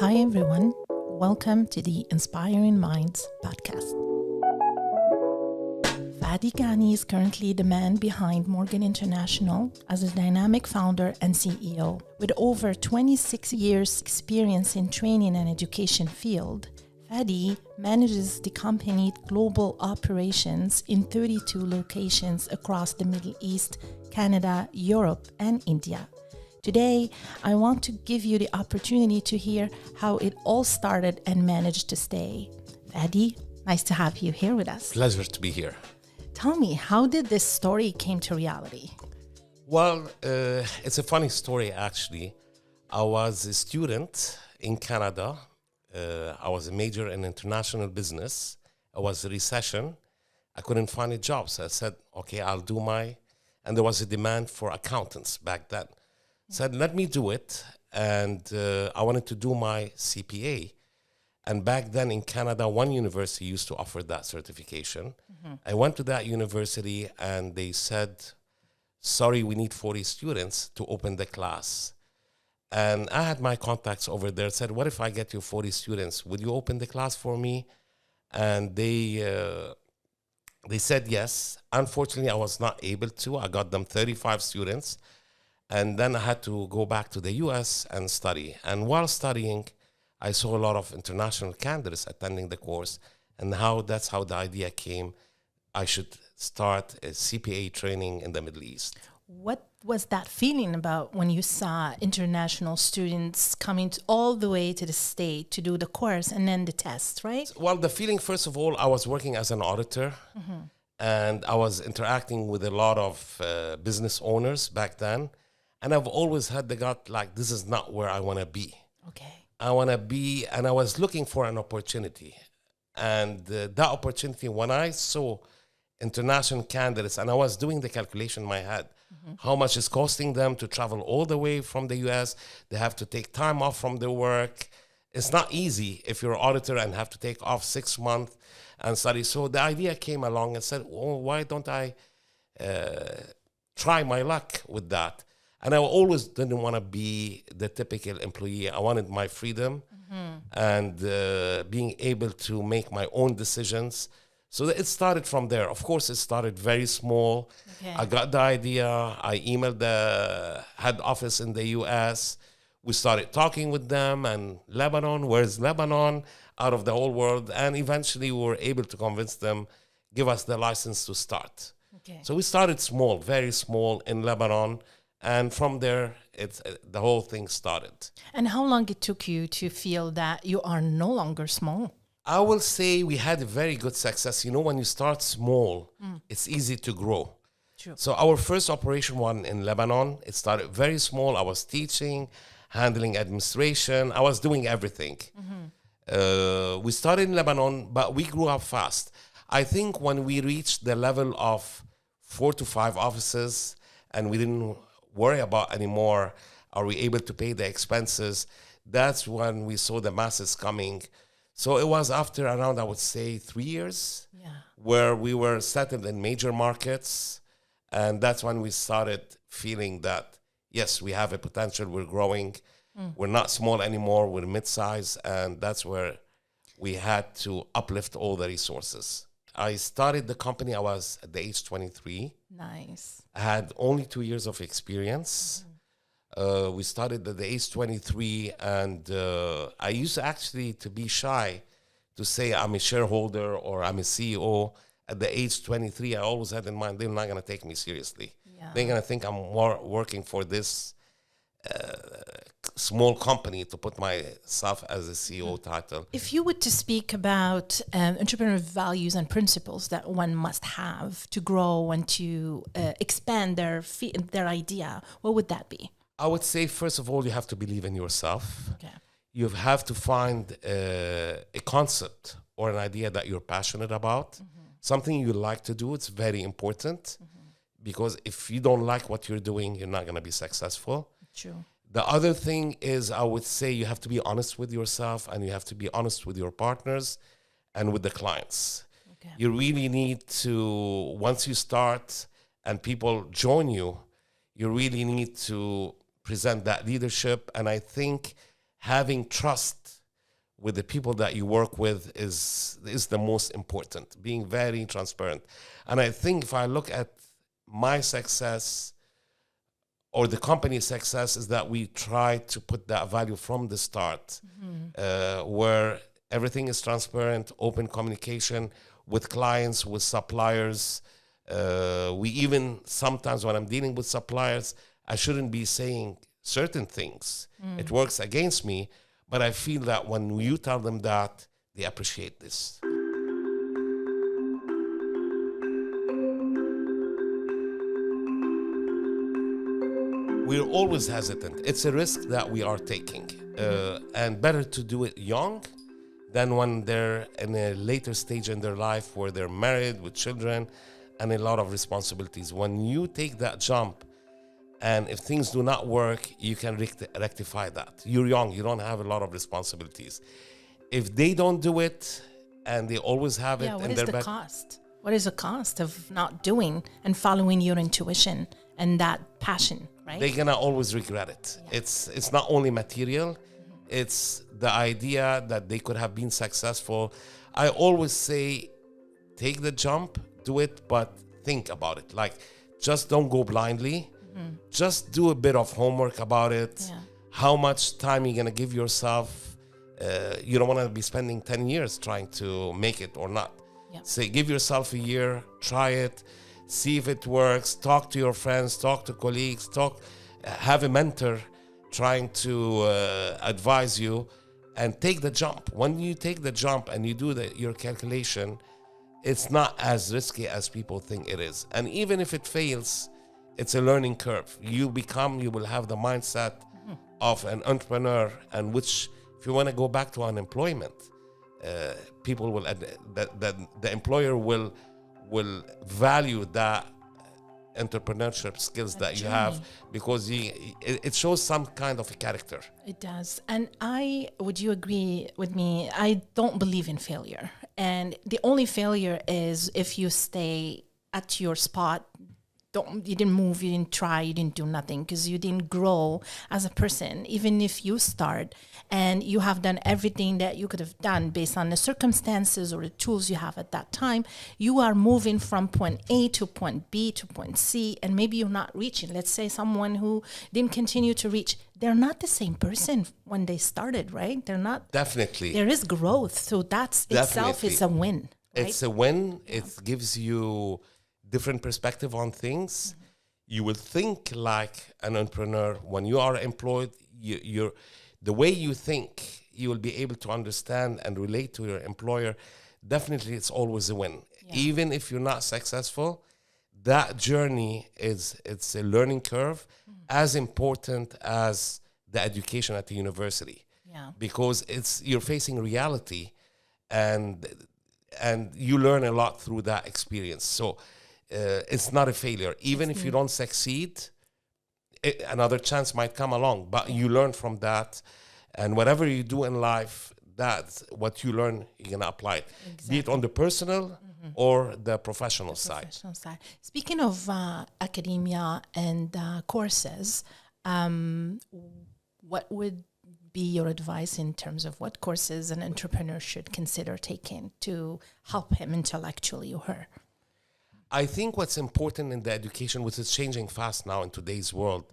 Hi everyone, welcome to the Inspiring Minds podcast. Fadi Ganni is currently the man behind Morgan International as a dynamic founder and CEO. With over 26 years experience in training and education field, Fadi manages the company's global operations in 32 locations across the Middle East, Canada, Europe, and India. Today, I want to give you the opportunity to hear how it all started and managed to stay. Fadi, nice to have you here with us. Pleasure to be here. Tell me, how did this story came to reality? Well, it's a funny story, actually. I was a student in Canada. I was a major in international business. It was a recession. I couldn't find a job, so I said, okay, I'll do and there was a demand for accountants back then. Said, let me do it. And I wanted to do my CPA. And back then in Canada, one university used to offer that certification. Mm-hmm. I went to that university and they said, sorry, we need 40 students to open the class. And I had my contacts over there, said, what if I get you 40 students? Would you open the class for me? And they said yes. Unfortunately, I was not able to. I got them 35 students. And then I had to go back to the US and study. And while studying, I saw a lot of international candidates attending the course, and that's how the idea came. I should start a CPA training in the Middle East. What was that feeling about when you saw international students coming all the way to the state to do the course and then the test, right? Well, the feeling, first of all, I was working as an auditor, mm-hmm. and I was interacting with a lot of business owners back then. And I've always had the gut, like, this is not where I want to be. Okay. I want to be, and I was looking for an opportunity. And that opportunity, when I saw international candidates, and I was doing the calculation in my head, mm-hmm. how much is costing them to travel all the way from the US, they have to take time off from their work. It's not easy if you're an auditor and have to take off 6 months and study. So the idea came along and said, oh, why don't I try my luck with that? And I always didn't want to be the typical employee. I wanted my freedom, mm-hmm. and being able to make my own decisions. So it started from there. Of course, it started very small. Okay. I got the idea. I emailed the head office in the US. We started talking with them, and Lebanon, where's Lebanon, out of the whole world. And eventually we were able to convince them, give us the license to start. Okay. So we started small, very small in Lebanon. And from there, the whole thing started. And how long it took you to feel that you are no longer small? I will say we had a very good success. You know, when you start small, it's easy to grow. True. So our first operation one in Lebanon, it started very small. I was teaching, handling administration. I was doing everything. Mm-hmm. We started in Lebanon, but we grew up fast. I think when we reached the level of 4 to 5 offices and we didn't worry about anymore, are we able to pay the expenses, that's when we saw the masses coming. So it was after around, I would say, 3 years, where we were settled in major markets, and that's when we started feeling that, yes, we have a potential, we're growing, we're not small anymore, we're mid-size, and that's where we had to uplift all the resources. I started the company, I was at the age 23. Nice. I had only 2 years of experience. Mm-hmm. We started at the age 23, and I used actually to be shy to say I'm a shareholder or I'm a CEO. At the age 23, I always had in mind they're not going to take me seriously. Yeah. They're going to think I'm more working for this small company to put myself as a CEO title. If you were to speak about entrepreneurial values and principles that one must have to grow and to expand their idea, what would that be? I would say, first of all, you have to believe in yourself. Okay. You have to find a concept or an idea that you're passionate about, mm-hmm. something you like to do. It's very important, mm-hmm. because if you don't like what you're doing, you're not going to be successful. True. The other thing is, I would say you have to be honest with yourself, and you have to be honest with your partners and with the clients. Okay. You really need to, once you start and people join you, you really need to present that leadership. And I think having trust with the people that you work with is the most important, being very transparent. And I think if I look at my success or the company's success is that we try to put that value from the start, where everything is transparent, open communication with clients, with suppliers. We even, sometimes when I'm dealing with suppliers, I shouldn't be saying certain things. It works against me, but I feel that when you tell them that, they appreciate this. We're always hesitant. It's a risk that we are taking. And better to do it young than when they're in a later stage in their life where they're married with children and a lot of responsibilities. When you take that jump, and if things do not work, you can rectify that. You're young, you don't have a lot of responsibilities. If they don't do it and they always have it in their back. What is the cost? What is the cost of not doing and following your intuition and that passion, right? They're gonna always regret it. Yeah. It's not only material, it's the idea that they could have been successful. I always say, take the jump, do it, but think about it. Like, just don't go blindly. Just do a bit of homework about it. Yeah. How much time you're gonna give yourself. You don't wanna be spending 10 years trying to make it or not. Yeah. Say, give yourself a year, try it, see if it works, talk to your friends, talk to colleagues, have a mentor trying to advise you, and take the jump. When you take the jump and you do your calculation, it's not as risky as people think it is. And even if it fails, it's a learning curve. You will have the mindset of an entrepreneur, and which, if you want to go back to unemployment, people will, the employer will value that entrepreneurship skills that you have, because it shows some kind of a character. It does. And would you agree with me? I don't believe in failure. And the only failure is if you stay at your spot. You didn't move, you didn't try, you didn't do nothing, because you didn't grow as a person. Even if you start and you have done everything that you could have done based on the circumstances or the tools you have at that time, you are moving from point A to point B to point C, and maybe you're not reaching. Let's say someone who didn't continue to reach, they're not the same person when they started, right? They're not. Definitely. There is growth. So that's itself is a win. Right? It's a win. Yeah. It gives you different perspective on things. You will think like an entrepreneur. When you are employed, the way you think, you will be able to understand and relate to your employer. Definitely, it's always a win. Yeah. Even if you're not successful, that journey it's a learning curve, as important as the education at the university. Yeah. Because you're facing reality, and you learn a lot through that experience. So it's not a failure. Even if you don't succeed, another chance might come along, but you learn from that. And whatever you do in life, that's what you learn, you're going to apply it. Exactly. Be it on the personal or the professional side. Speaking of academia and courses, what would be your advice in terms of what courses an entrepreneur should consider taking to help him intellectually or her? I think what's important in the education, which is changing fast now in today's world,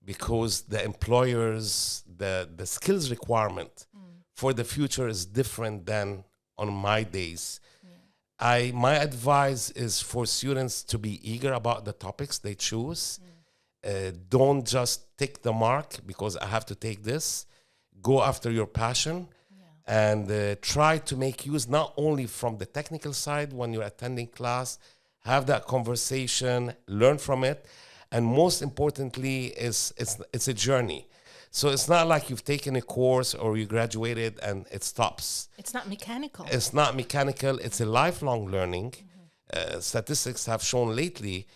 because the employers, the skills requirement for the future is different than on my days. Yeah. My advice is for students to be eager about the topics they choose. Don't just take the mark because I have to take this. Go after your passion. And try to make use not only from the technical side when you're attending class, have that conversation, learn from it, and most importantly, it's a journey. So it's not like you've taken a course or you graduated and it stops. It's not mechanical. It's not mechanical. It's a lifelong learning. Statistics have shown lately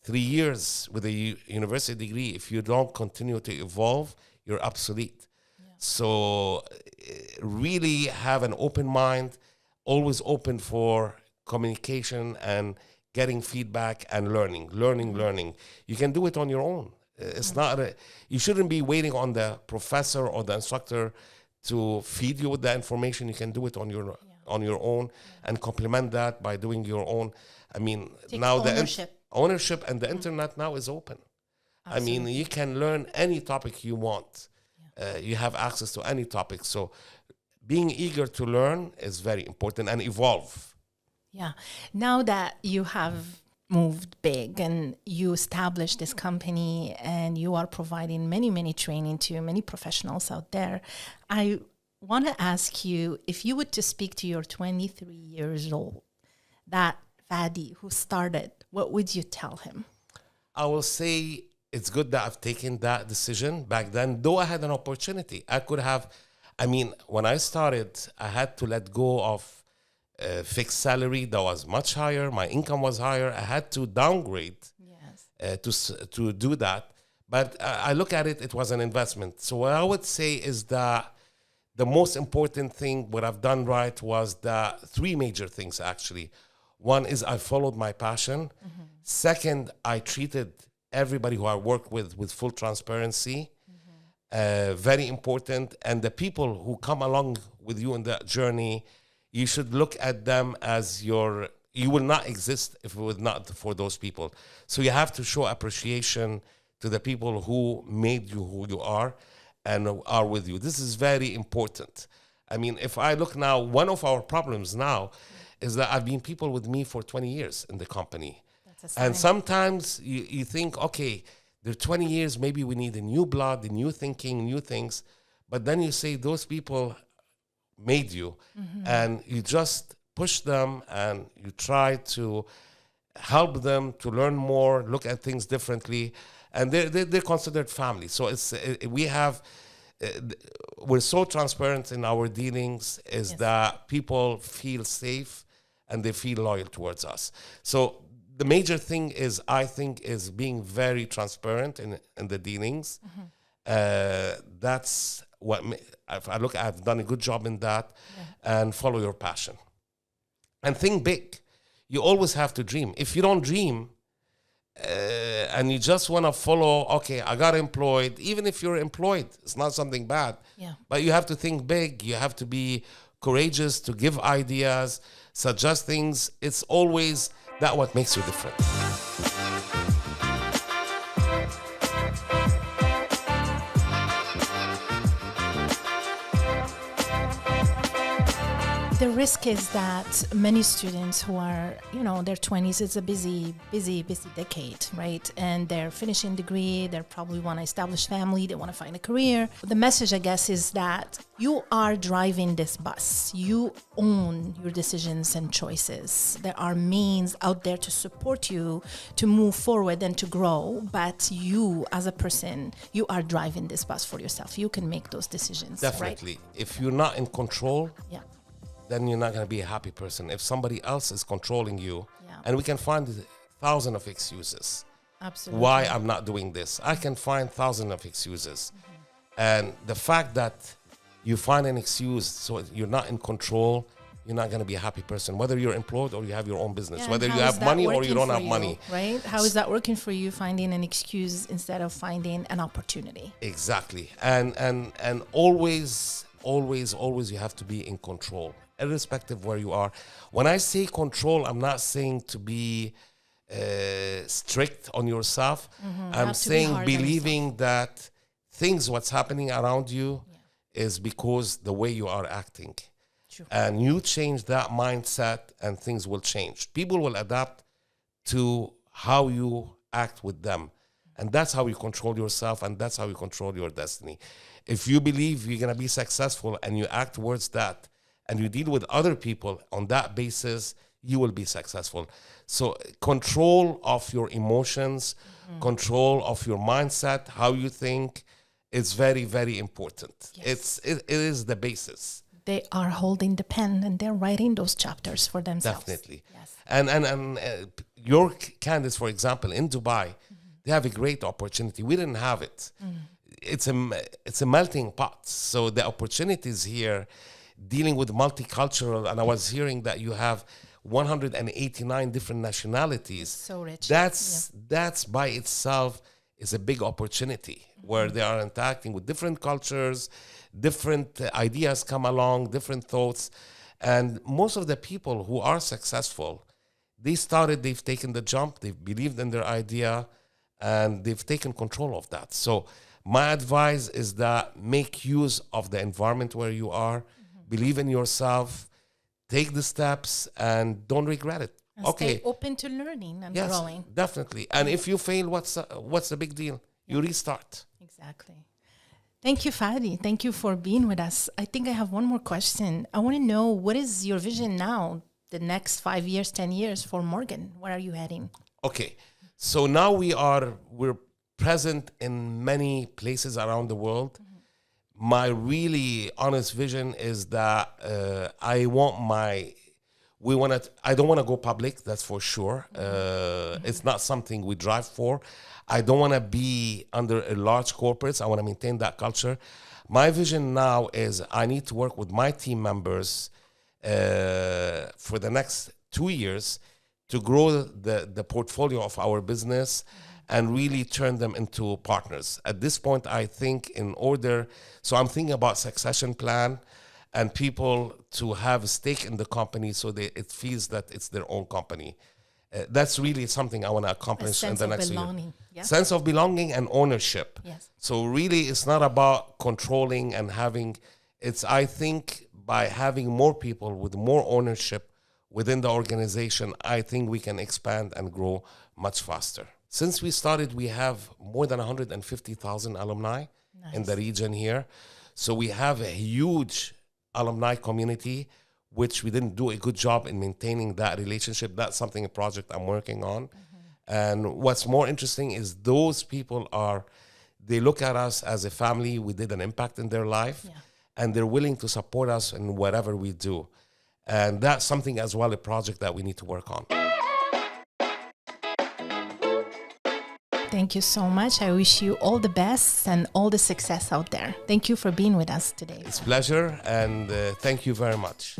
3 years with a university degree, if you don't continue to evolve, you're obsolete. Yeah. So really have an open mind, always open for communication and getting feedback and learning. You can do it on your own. It's not. You shouldn't be waiting on the professor or the instructor to feed you with that information. You can do it on your own and complement that by doing your own. I mean, Take now ownership. And the internet now is open. Absolutely. I mean, you can learn any topic you want. You have access to any topic. So being eager to learn is very important and evolve. Yeah. Now that you have moved big and you established this company and you are providing many, many training to many professionals out there, I want to ask you, if you were to speak to your 23 years old, that Fadi who started, what would you tell him? I will say it's good that I've taken that decision back then, though I had an opportunity. I could have, when I started, I had to let go of fixed salary that was much higher. My income was higher. I had to downgrade to do that. But I look at it, it was an investment. So what I would say is that the most important thing, what I've done right, was the three major things, actually. One is I followed my passion. Mm-hmm. Second, I treated everybody who I work with full transparency. Mm-hmm. Very important. And the people who come along with you in that journey, you should look at them as you will not exist if it was not for those people. So you have to show appreciation to the people who made you who you are and are with you. This is very important. I mean, if I look now, one of our problems now is that I've been people with me for 20 years in the company. And sometimes you think, okay, they're 20 years, maybe we need a new blood, a new thinking, new things. But then you say those people made you, and you just push them and you try to help them to learn more, look at things differently, and they're considered family. So we're so transparent in our dealings that people feel safe and they feel loyal towards us. So the major thing is, I think, is being very transparent in the dealings. That's what I've done a good job in that. And follow your passion and think big. You always have to dream. If you don't dream and you just want to follow, okay, I got employed, even if you're employed, it's not something bad, but you have to think big. You have to be courageous to give ideas, suggest things. It's always that what makes you different. The risk is that many students who are, their 20s, it's a busy decade, right? And they're finishing degree, they probably want to establish family, they want to find a career. The message, I guess, is that you are driving this bus. You own your decisions and choices. There are means out there to support you to move forward and to grow, but you, as a person, you are driving this bus for yourself. You can make those decisions. Definitely. Right? If you're not in control, then you're not going to be a happy person. If somebody else is controlling you, and we can find thousands of excuses. Absolutely. Why I'm not doing this. I can find thousands of excuses. And the fact that you find an excuse so you're not in control, you're not going to be a happy person, whether you're employed or you have your own business, whether you have money or you don't have money. Right? How is that working for you, finding an excuse instead of finding an opportunity? Exactly. And always you have to be in control, irrespective where you are. When I say control, I'm not saying to be strict on yourself. I'm saying believing that what's happening around you is because the way you are acting. True. And you change that mindset and things will change. People will adapt to how you act with them. And that's how you control yourself, and that's how you control your destiny. If you believe you're going to be successful and you act towards that, and you deal with other people on that basis, you will be successful. So control of your emotions, control of your mindset, how you think, is very, very important. Yes. It is the basis. They are holding the pen and they're writing those chapters for themselves. Definitely. Yes. And your candidates, for example, in Dubai, they have a great opportunity. We didn't have it. It's a melting pot. So the opportunities here, dealing with multicultural, and I was hearing that you have 189 different nationalities. So rich. That's by itself is a big opportunity where they are interacting with different cultures, different ideas come along, different thoughts. And most of the people who are successful, they've taken the jump, they've believed in their idea, and they've taken control of that. So my advice is that make use of the environment where you are, believe in yourself, take the steps, and don't regret it. And stay open to learning and growing. Definitely. And if you fail, what's the big deal? You restart. Exactly. Thank you, Fadi. Thank you for being with us. I think I have one more question. I want to know, what is your vision now, the next 5 years, 10 years for Morgan? Where are you heading? Okay. So now we're present in many places around the world. My really honest vision is that I don't want to go public, that's for sure. It's not something we drive for. I don't want to be under a large corporates. I want to maintain that culture. My vision now is I need to work with my team members for the next 2 years to grow the portfolio of our business and really turn them into partners. At this point, I think so I'm thinking about succession plan and people to have a stake in the company so it feels that it's their own company. That's really something I want to accomplish in the next year. Yeah. Sense of belonging and ownership. Yes. So really, it's not about controlling and I think by having more people with more ownership within the organization, I think we can expand and grow much faster. Since we started, we have more than 150,000 alumni in the region here. So we have a huge alumni community, which we didn't do a good job in maintaining that relationship. That's a project I'm working on. And what's more interesting is those people they look at us as a family. We did an impact in their life, and they're willing to support us in whatever we do. And that's something as well, a project that we need to work on. Thank you so much. I wish you all the best and all the success out there. Thank you for being with us today. It's a pleasure, and thank you very much.